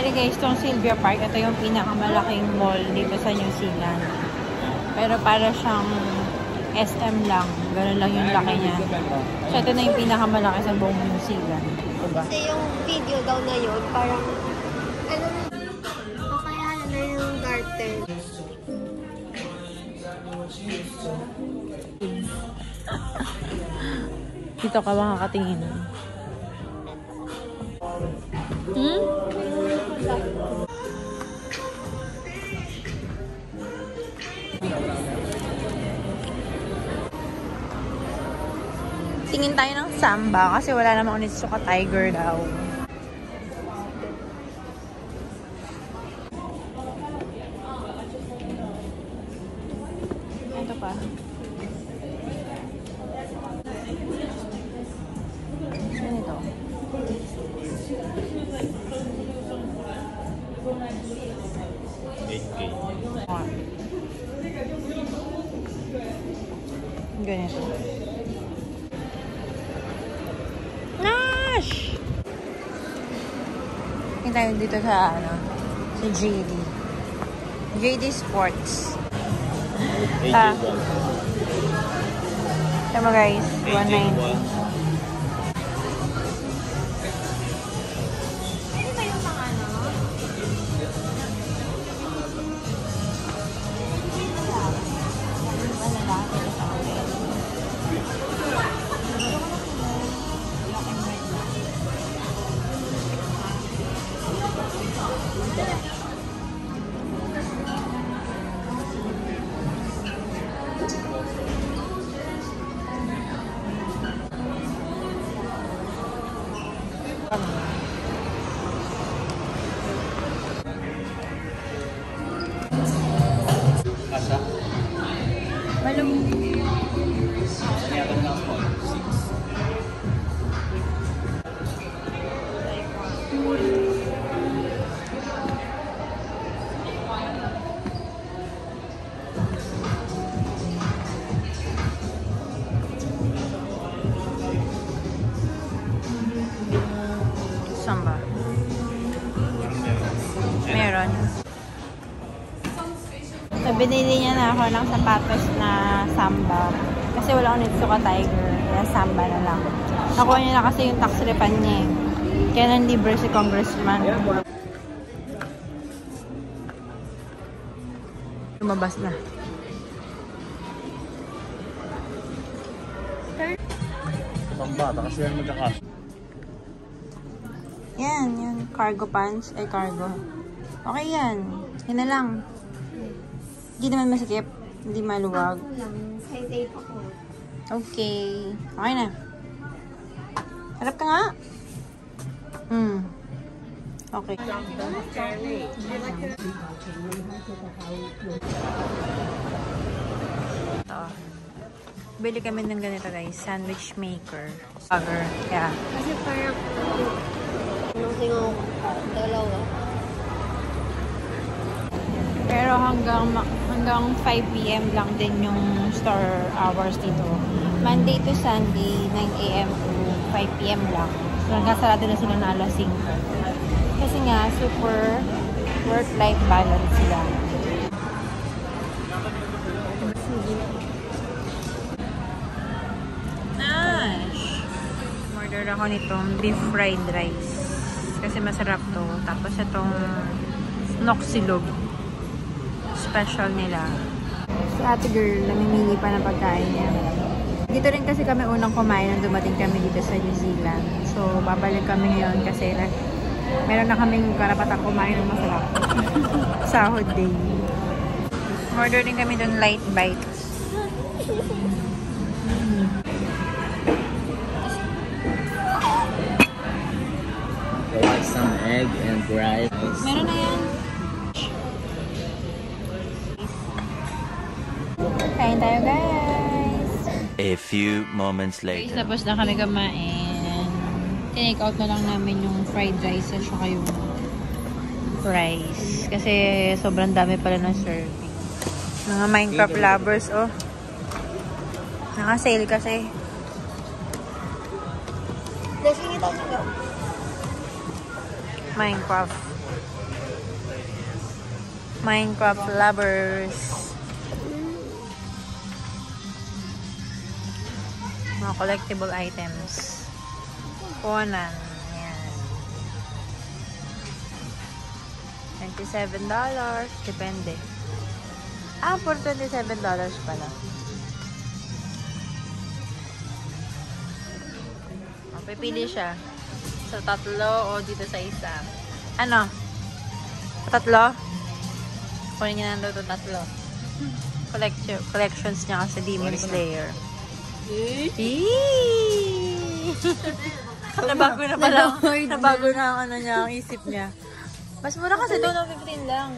Bali guys, itong Sylvia Park, ito yung pinakamalaking mall dito sa New Zealand. Pero para siyang SM lang. Ganun lang yung laki niya. So, ito na yung pinakamalaki sa buong New Zealand. Diba? Kasi yung video daw na yun, parang, ano na, kakayahan na yung garter. Dito ka makakatingin. Tingin tayo ng Samba kasi wala namang Onitsuka Tiger daw. Ito pa. Saan ito? Ganito. Nash! Tingin tayo dito sa ano, sa JD. JD Sports. Tama guys, 190. Samba. Meron. So, binili niya na ako ng sapatos na Samba. Kasi wala akong Onitsuka Tiger. Kaya Samba na lang. Nakuha niya na kasi yung tax refund niya. Kaya nanlibre si Congressman. Lumabas na. Pambata kasi yan magkakas. Yan. Cargo pants. Ay, cargo. Okay yan. Yan na lang. Hindi naman masikip. Hindi maluwag. Ako lang. Size 8 ako. Okay. Okay na. Harap ka nga. Okay. Ito. Bili kami ng ganito guys. Sandwich maker. Burger. Yeah. Kasi parang, nung singaw ko, dalawa. Pero hanggang 5 PM lang din yung store hours dito. Monday to Sunday, 9 AM to 5 PM lang. So, hanggang sarado na sila na alas 5. Kasi nga, super work-life balance sila. Nice! Order ako nitong beef fried rice. Kasi masarap to. Tapos itong Noxilog. Special nila. Si ate girl, namimili pa ng pagkain niya. Dito rin kasi kami unang kumain nung dumating kami dito sa New Zealand. So, babalik kami ngayon kasi meron na kaming karapatang kumain ng masarap. Sahod day. Order din kami dun light bites. Like some egg and rice. Meron na yan. Kain tayo guys. A few moments Guys, later. tapos na kami kumain. Tinake out na lang namin yung fried rice at saka yung rice. Kasi sobrang dami pala ng serving. Mga Minecraft lovers, oh. Naka-sale kasi. Nasingit ako. Minecraft. Minecraft lovers. Mga collectible items. Conan. Ayan. $27. Depende. For $27 pala. Pipili siya. Sa tatlo o dito sa isa. Ano? Tatlo? Kunin niya na ito tatlo. Collections niya kasi Demon Slayer. Nabago na pala. Nabago na ang ano niya, ang isip niya. Mas mura kasi doon ang 15 lang.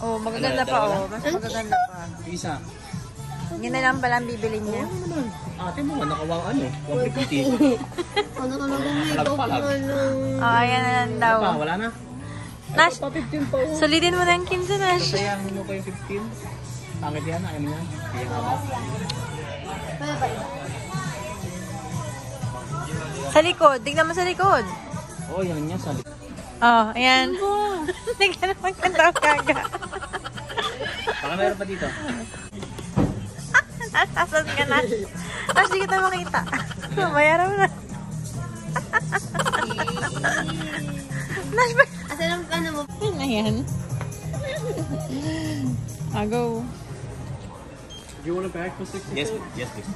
Oh, magaganda pa oh. Mas magaganda pa. Isa. Yun na lang pala ang bibilin niya. Ate mo, nakawang ano? 150. Ano ka na bumigay ko Oh, ayan na lang daw. Wala na. Nash, Pa 15 pa. solidin mo na ang 15, Nash. Sayahin mo pa yung 15. Pangit yan, ayaw mo yan. Kaya nga ba? Sa likod. Tignan mo sa likod. Oh, yan niya sabi. Oh, ayan. Tignan mo magkanta kaga. Baka meron pa dito. Asan ka, Nash? Nash, di kita makita. Bayaran mo na. Nash, ba? Asan ang ano mo? Ayan. Go. Do you want a bag for 60? Yes, yes, please.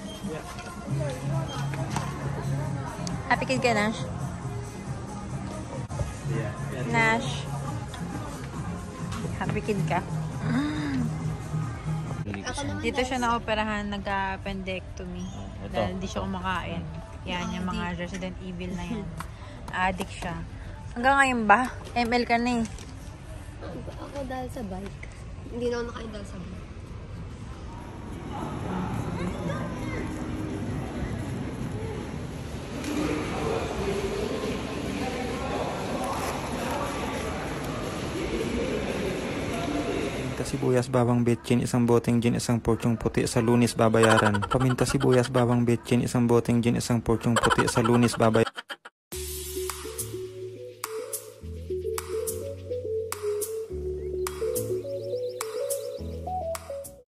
Happy kid ka, Nash? Yeah. Nash. Happy kid ka? Dito siya na-operahan, nag-appendectomy. Dahil hindi siya kumakain. Yan, yung mga Resident Evil na yan. Addict siya. Hanggang ngayon ba? ML ka na eh. Ako dahil sa bike. Hindi na ako nakain dahil sa bike. Paminta sibuyas, bawang betchin, isang boteng gin, isang porsyong puti, sa Lunes babayaran. Paminta sibuyas, bawang betchin, isang boteng gin, isang porsyong puti, sa Lunes babayaran.